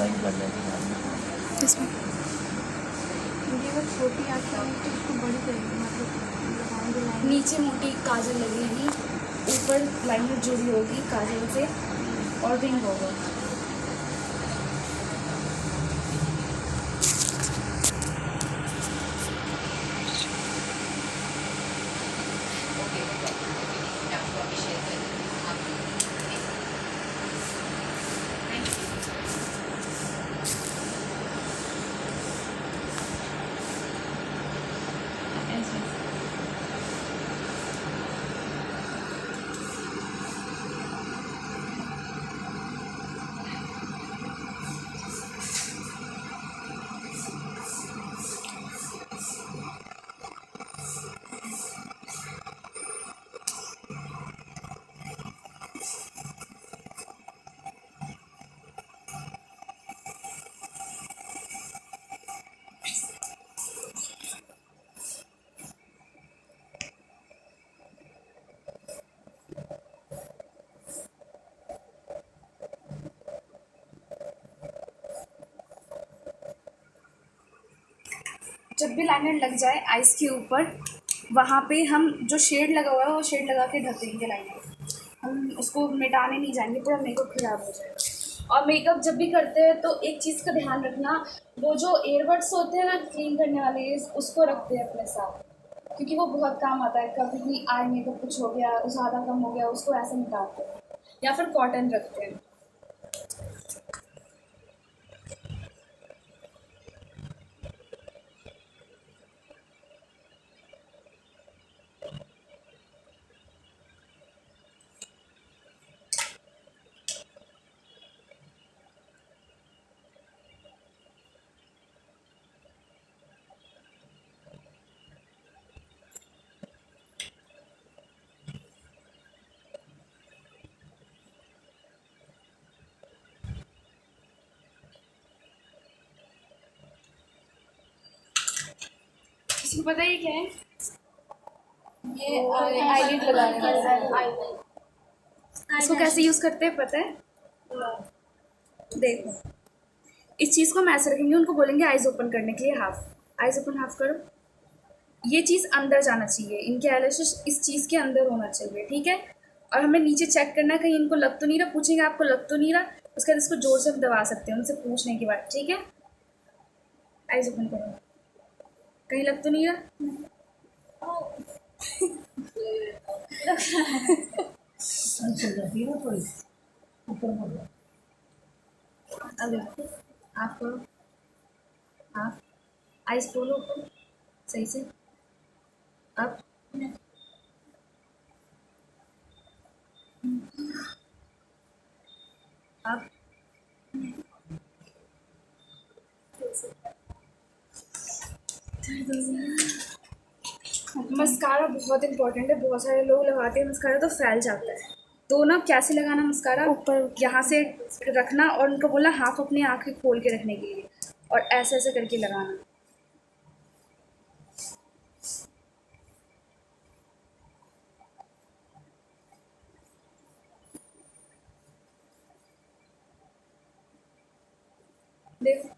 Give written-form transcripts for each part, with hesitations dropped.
Line कर लेंगे इसमें क्योंकि अगर छोटी आँखें होंगी तो उसको बड़ी करेंगे, मतलब लगाएंगे लाइन। नीचे मोटी काजल लगेगी, ऊपर लाइनर जुड़ी होगी काजल से और रिंग होगा। जब भी लाइनर लग जाए आइस के ऊपर, वहाँ पे हम जो शेड लगा हुआ है वो शेड लगा के ढक देंगे लाइनर। हम उसको मिटाने नहीं जाएंगे, पूरा मेकअप खराब हो जाएगा। और मेकअप जब भी करते हैं तो एक चीज़ का ध्यान रखना, वो जो एयरबड्स होते हैं ना क्लीन करने वाले, उसको रखते हैं अपने साथ, क्योंकि वो बहुत काम आता है। कभी भी आई मेकअप कुछ हो गया, ज़्यादा कम हो गया, उसको ऐसे निकालते हैं, या फिर कॉटन रखते हैं। किसी को पता है ये क्या है? ये आईलिड लगाने वाला है। इसको कैसे यूज़ करते हैं पता है? देखो, इस चीज़ को हम ऐसे रखेंगे, उनको बोलेंगे आइज़ ओपन करने के लिए, हाफ आइज़ ओपन हाफ करो। ये चीज़ अंदर जाना चाहिए, इनके आईलैशेस इस चीज़ के अंदर होना चाहिए, ठीक है। और हमें नीचे चेक करना है कहीं इनको लग तो नहीं रहा, पूछेंगे आपको लग तो नहीं रहा, उसके बाद इसको जोर से हम दबा सकते हैं उनसे पूछने के बाद, ठीक है। आइज़ ओपन करो, कहीं लग तो नहीं रहा। अब देखो, आप करो, आप आइज़ खोलो ऊपर सही से, अब अब मस्कारा बहुत इंपॉर्टेंट है, बहुत सारे लोग लगाते हैं मस्कारा तो फैल जाता है। तो ना कैसे लगाना मस्कारा, ऊपर यहाँ से रखना और उनको बोलना हाफ अपनी आँखें खोल के रखने के लिए, और ऐसे ऐसे करके लगाना। देखो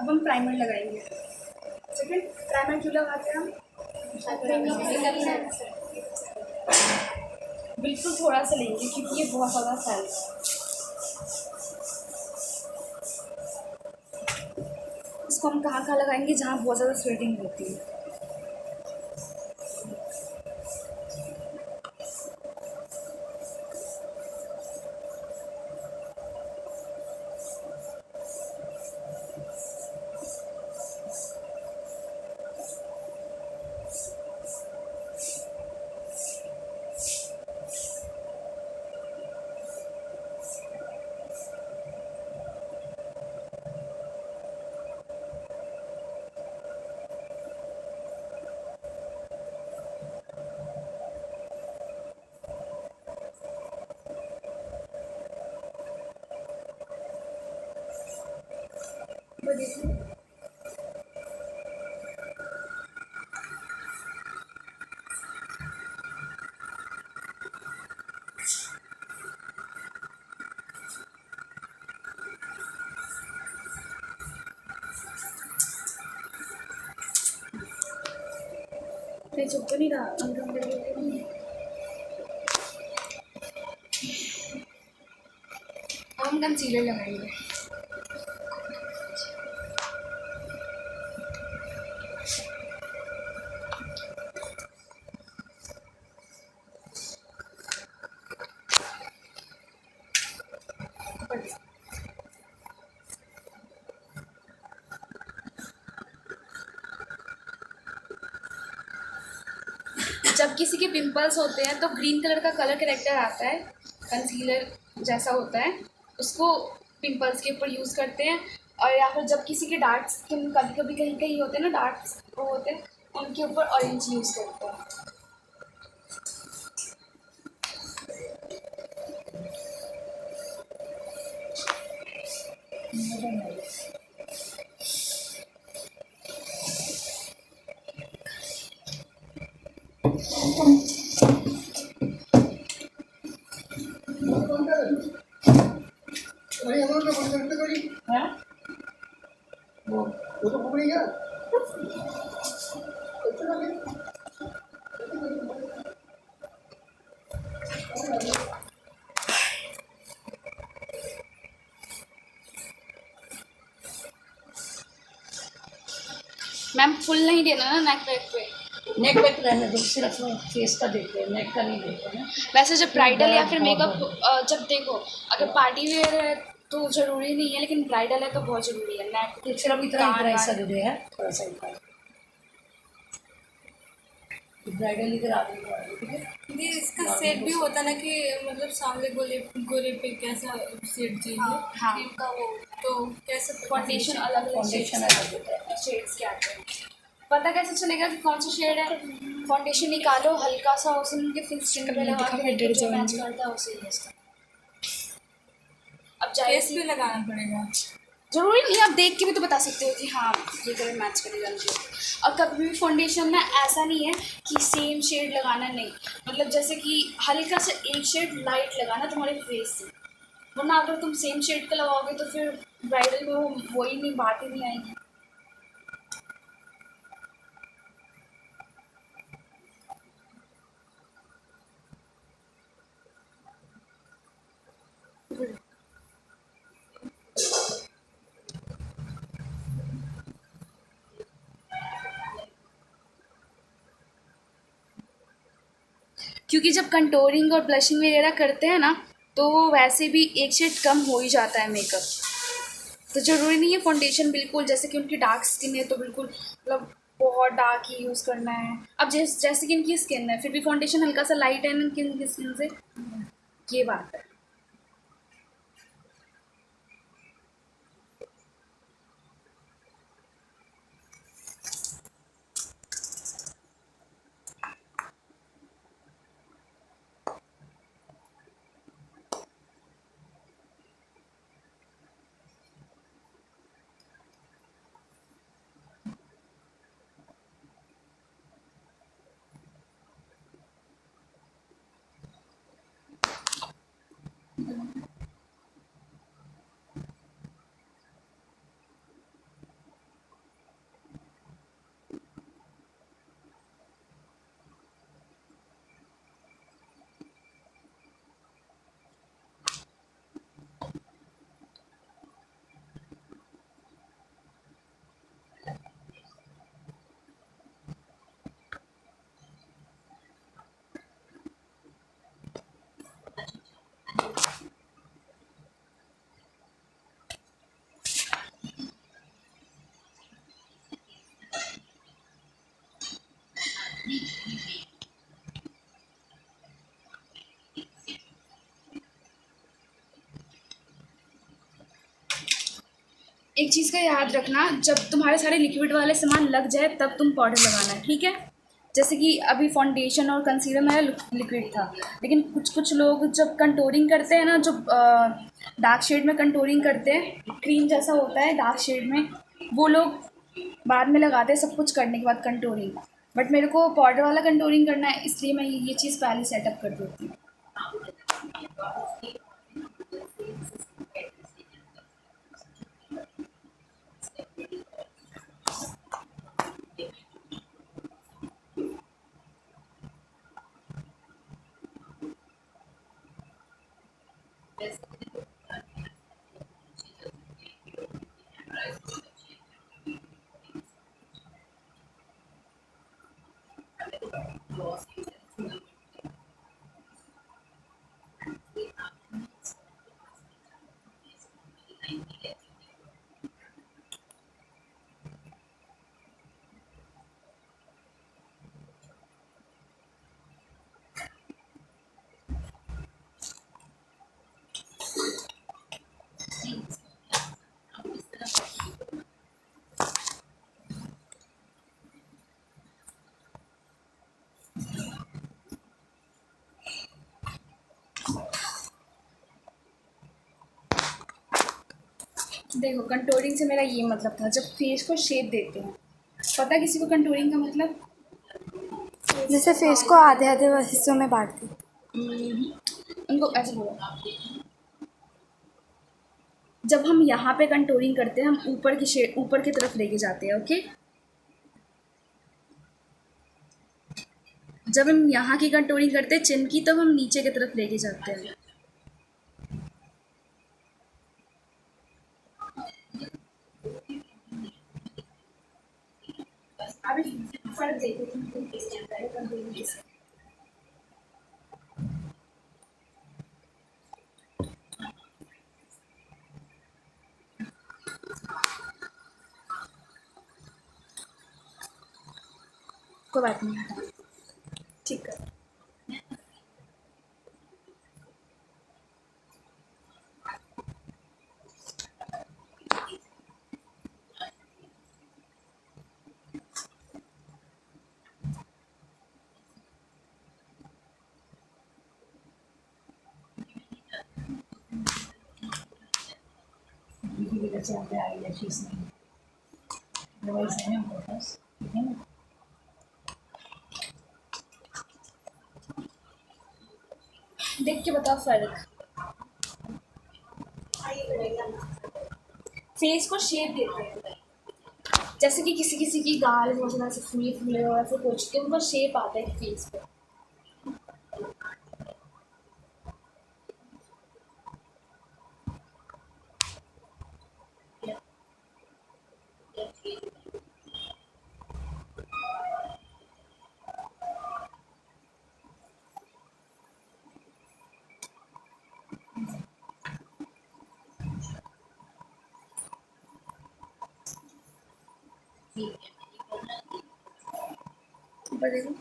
अब हम प्राइमर लगाएंगे, ठीक है। प्राइमर क्यों लगाते हैं हम? बिल्कुल थोड़ा सा लेंगे क्योंकि ये बहुत ज़्यादा फैलता है। इसको हम कहाँ कहाँ लगाएंगे? जहाँ बहुत ज़्यादा स्वेटिंग होती है। नहीं चुप तो नहीं रहा, अनकम्फर्टेबल नहीं है। अब हम कंसीलर लगाएंगे। जब किसी के पिंपल्स होते हैं तो ग्रीन कलर का कलर करेक्टर आता है, कंसीलर जैसा होता है, उसको पिंपल्स के ऊपर यूज़ करते हैं। और या फिर जब किसी के डार्क स्किन कभी कभी कहीं कहीं होते हैं ना, डार्क वो होते हैं, उनके ऊपर ऑरेंज यूज़ करते हैं। वो तो भूख नहीं गया। मैम फुल नहीं देना ना नेक बैक पे। नेक बैक रहने दो, सिर्फ फेस का देखते हैं, नेक का नहीं देखते हैं। वैसे जब ब्राइडल या फिर मेकअप जब देखो, अगर पार्टी वेयर है तो ज़रूरी नहीं है, लेकिन ब्राइडल है तो बहुत ज़रूरी है। नेक तो सिर्फ इतना ऐसा दे दे है, थोड़ा सा इतना ब्राइडल इधर आ गई, ठीक है। ये इसका सेट भी होता है ना कि मतलब सामने गोले गोले पे कैसा सेट चाहिए। हाँ। क्रीम का वो तो कैसे फाउंडेशन अलग अलग फाउंडेशन अलग होता है। शेड्स के आते हैं। पता कैसे चलेगा कि कौन सा शेड है? फाउंडेशन निकालो, हल्का सा उसे उनके फिल स्किन पे लगा के जो मैच करता है उसे यूज करो। अब फेस जाहिर पे लगाना पड़ेगा। जरूरी नहीं, आप देख के भी तो बता सकते हो कि हाँ ये कलर मैच करेगा मुझे। और कभी भी फाउंडेशन ना ऐसा नहीं है कि सेम शेड लगाना, नहीं, मतलब जैसे कि हल्का सा एक शेड लाइट लगाना तुम्हारे फेस से, वरना अगर तुम सेम शेड का लगाओगे तो फिर ब्राइडल में वो वही नहीं, बात ही नहीं आएगी। क्योंकि जब कंटोरिंग और ब्लशिंग वगैरह करते हैं ना, तो वैसे भी एक शेड कम हो ही जाता है मेकअप। तो ज़रूरी नहीं है फाउंडेशन बिल्कुल, जैसे कि उनकी डार्क स्किन है तो बिल्कुल मतलब बहुत डार्क ही यूज़ करना है। अब जैसे कि इनकी स्किन है, फिर भी फाउंडेशन हल्का सा लाइट है इनकी स्किन से, ये बात है। एक चीज़ का याद रखना, जब तुम्हारे सारे लिक्विड वाले सामान लग जाए तब तुम पाउडर लगाना है, ठीक है? जैसे कि अभी फाउंडेशन और कंसीलर मेरा लिक्विड था, लेकिन कुछ कुछ लोग जब कंटोरिंग करते हैं ना, जो डार्क शेड में कंटोरिंग करते हैं, क्रीम जैसा होता है डार्क शेड में, वो लोग बाद में लगाते हैं सब कुछ करने के बाद कंटूरिंग, बट मेरे को पाउडर वाला कंटूरिंग करना है, इसलिए मैं ये चीज़ पहले सेटअप कर देती हूँ। देखो कंटूरिंग से मेरा ये मतलब था, जब फेस को शेप देते हैं, पता है किसी को कंटूरिंग का मतलब? जैसे फेस को आधे आधे हिस्सों में बांट दी। उनको ऐसे बोलो, जब हम यहाँ पे कंटूरिंग करते हैं हम ऊपर की शेड ऊपर की तरफ लेके जाते हैं, ओके। जब हम यहाँ की कंटूरिंग करते हैं चिन की, तब हम नीचे की तरफ लेके जाते हैं। अभी फर्क देखो कंटूरिंग से। कोई बात नहीं, हटा, ठीक है। धीरे धीरे चलते आई लैशेस नहीं, अदरवाइज है हमारे पास, ठीक है ना। देख के बताओ फर्क। फेस को शेप देते हैं, जैसे कि किसी किसी की गाल बहुत ज़्यादा से फूले फूले और ऐसे कुछ के उनका शेप आता है फेस पे। ऊपर देखो,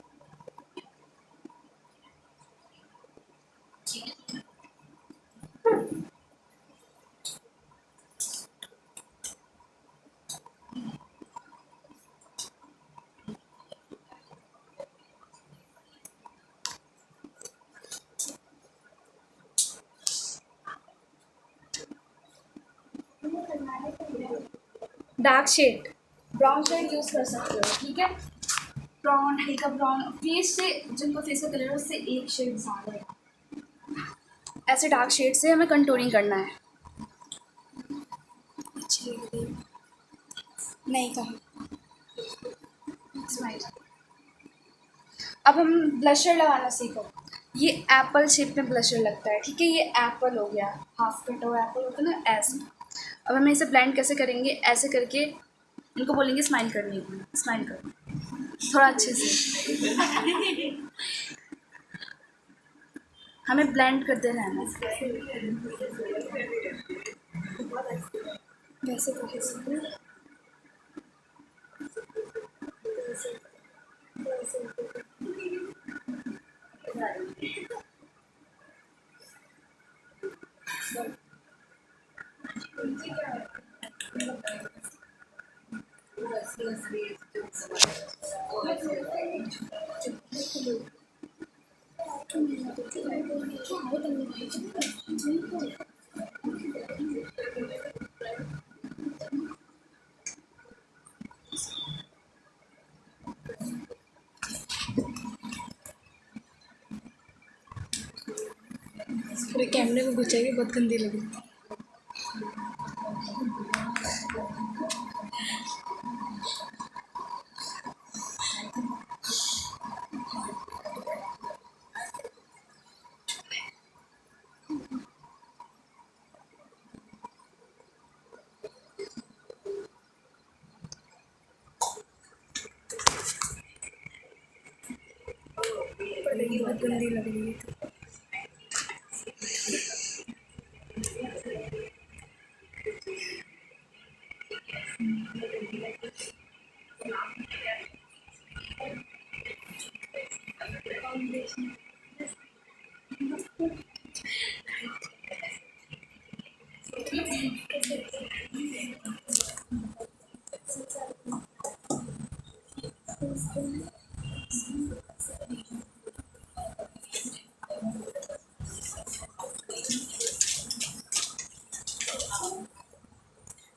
dark shade brown shade use कर सकते हो, ठीक है। ब्राउन, हल्का ब्राउन, फेस से जिनको फेस का कलर है उससे एक शेड ज़्यादा है। ऐसे डार्क शेड से हमें कंटूरिंग करना है। नहीं कहा। स्माइल। अब हम ब्लशर लगाना सीखो। ये एप्पल शेप में ब्लशर लगता है, ठीक है। ये एप्पल हो गया, हाफ कट हो एप्पल होता है ना, ऐसे। अब हमें इसे ब्लेंड कैसे करेंगे, ऐसे करके इनको बोलेंगे स्माइल करने के लिए। स्माइल करो थोड़ा अच्छे से, हमें ब्लेंड करते रहना है। वैसे कैसे? पूरे कैमरे में घुस जाएगी, बहुत गंदी लग रही है। बहुत गंदी लग रही है।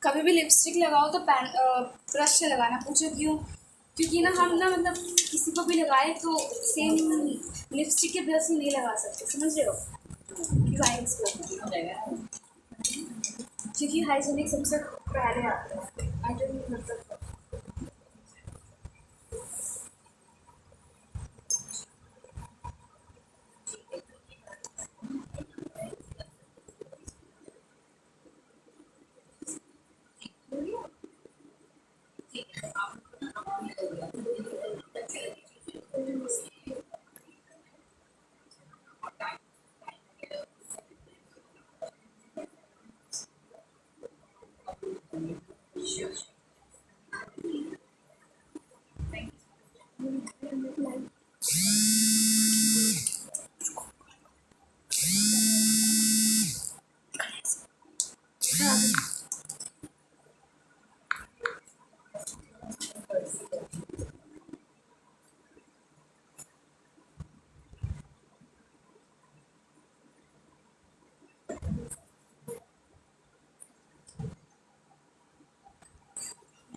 कभी भी लिपस्टिक लगाओ तो ब्रश से लगाना। पूछो क्यों? क्योंकि ना हम ना मतलब किसी को भी लगाए तो सेम लिपस्टिक के ब्रश से नहीं लगा सकते, समझ रहे हो? क्लाइंट्स को, क्योंकि हाइजीनिक सबसे पहले आता है। आई डोंट मतलब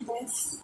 बस।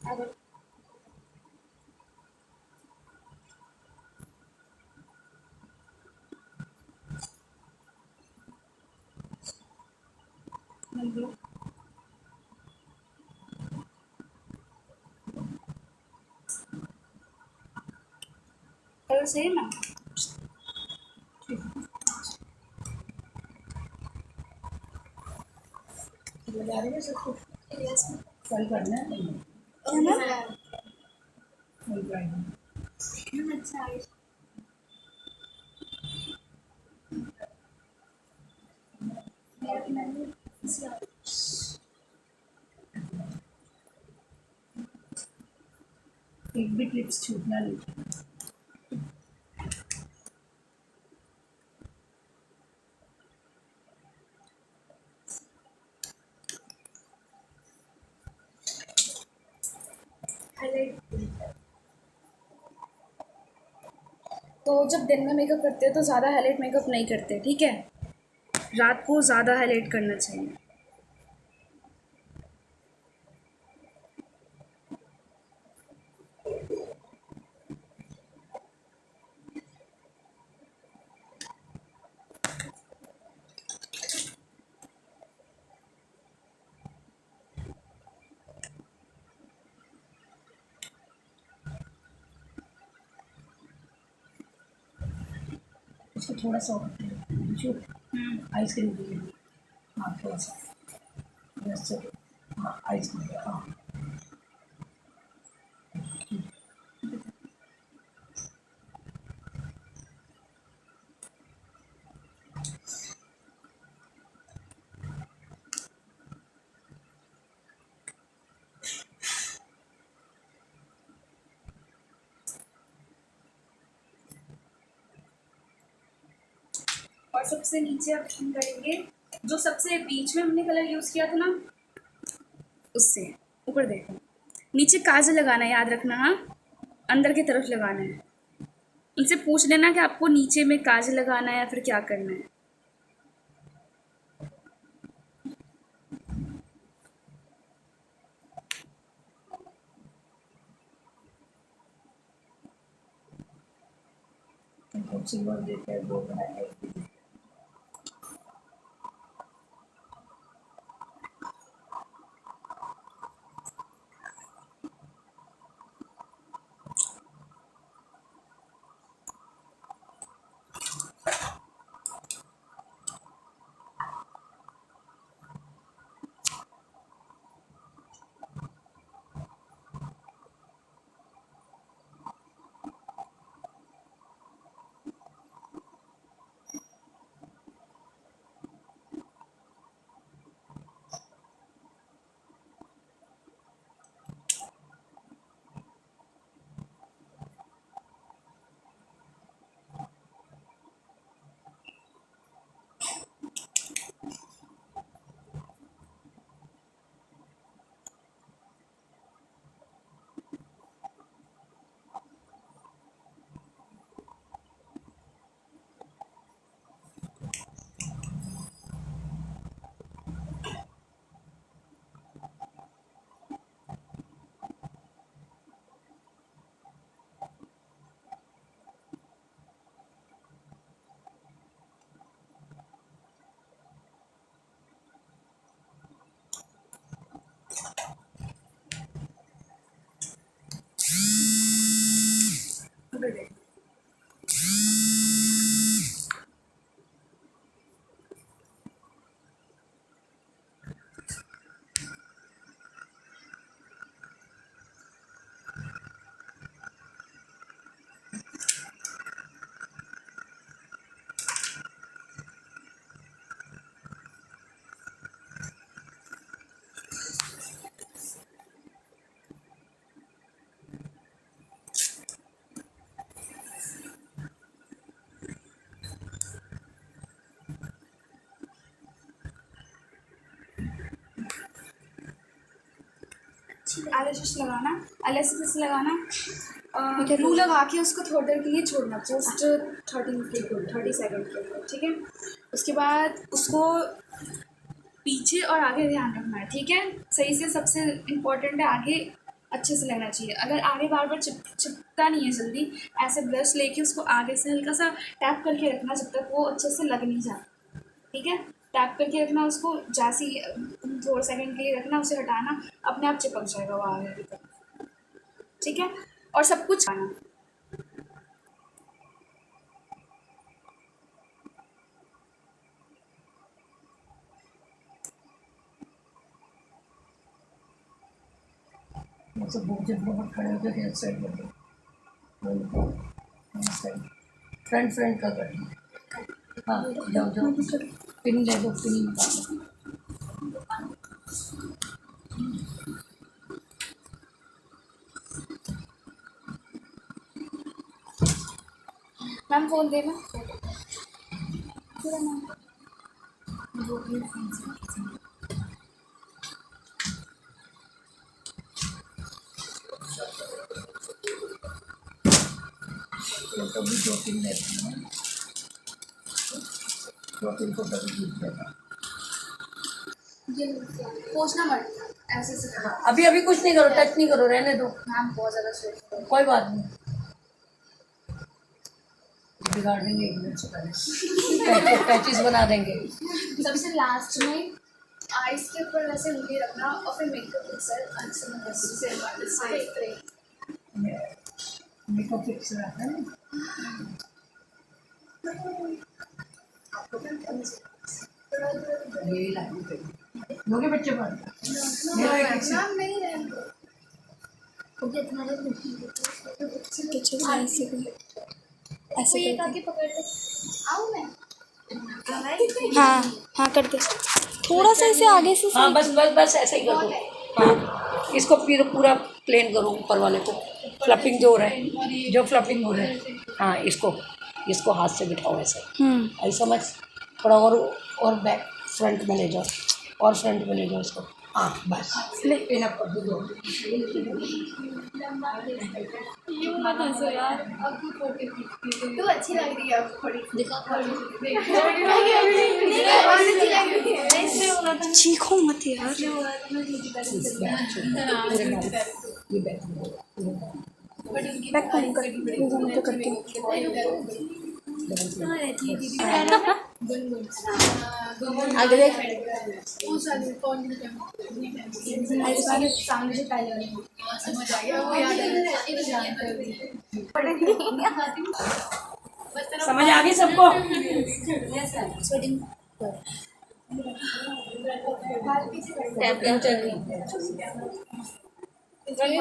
अगर कलर सेम है। लगा रही है सब कुछ। कल करना है है ना? कल करना। अच्छा है। एक भी क्लिप्स छूटना नहीं। तो जब दिन में मेकअप करते हो तो ज़्यादा हाईलाइट मेकअप नहीं करते, ठीक है? रात को ज़्यादा हाईलाइट करना चाहिए। उसको थोड़ा सा आइसक्रीम के लिए। हाँ थोड़ा सा बस। हाँ आइसक्रीम हाँ। और सबसे नीचे अब हम करेंगे जो सबसे बीच में हमने कलर यूज़ किया था ना, उससे ऊपर देखो। नीचे काजल लगाना है, याद रखना। हाँ, अंदर की तरफ लगाना है। इनसे पूछ लेना कि आपको नीचे में काजल लगाना है या फिर क्या करना है। सिल्वर देते हैं वो बनाए। ऊपर देखो। एलिसिस लगाना, एलिसिस लगाना, ग्लू लगा के उसको थोड़ी देर के लिए छोड़ना, जस्ट 30 सेकंड के लिए, ठीक है। उसके बाद उसको पीछे और आगे ध्यान रखना है, ठीक है। सही से, सबसे इम्पोर्टेंट है आगे अच्छे से लगना चाहिए। अगर आगे बार बार चिपकता नहीं है जल्दी, ऐसे ब्रश लेके उसको आगे से हल्का सा टैप करके रखना जब तक वो अच्छे से लग नहीं जाता, ठीक है। टैप करके रखना उसको, जैसे ही थोड़े सेकंड के लिए रखना, उसे हटाना, अपने आप चिपक जाएगा वो आगे तक, ठीक है। और सब कुछ आना। मतलब जब बहुत खड़े होकर हेयर साइड कर दो, फ्रंट फ्रंट का कर दो। हाँ जाओ जाओ, पिन ले दो, पिन निकालो। मैम फोन देना। फोटो भी 2-3 लेते हैं, 2-3 फोटो भी खींच लेगा। पूछना मत, ऐसे से करो। अभी अभी कुछ नहीं करो, टच नहीं करो, रहने दो। मैम बहुत ज़्यादा स्ट्रिक्ट है। कोई बात नहीं, बिगाड़ देंगे एक मिनट से पहले, पैचेस बना देंगे। सबसे लास्ट में आइस के ऊपर वैसे उंगली रखना और फिर मेकअप से मेकअप फिक्स रहता है ना। यही लाइन पे लोगे बच्चे पर मेरा एक नाम नहीं है ऐसे कर आगे पकड़ ले आऊँ मैं हाँ हाँ कर दे थोड़ा सा इसे आगे से हाँ बस बस बस ऐसे ही कर दो। हाँ इसको फिर पूरा प्लेन करो ऊपर वाले को, फ्लपिंग जो हो रहा है, जो फ्लपिंग हो रहा है, हाँ इसको हाथ से बिठाओ ऐसे, आई समझ। थोड़ा और बैक फ्रंट में ले जाओ, और फ्रंट में ले जाओ इसको, हाँ बस पिन अप कर दो। तू अच्छी लग रही है अब थोड़ी चीखो मत यार ये बैक बैक पैन कर घूम के करके आगे देख सामने से पहले समझ आ गया वो याद समझ आ गई सबको।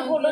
फोटो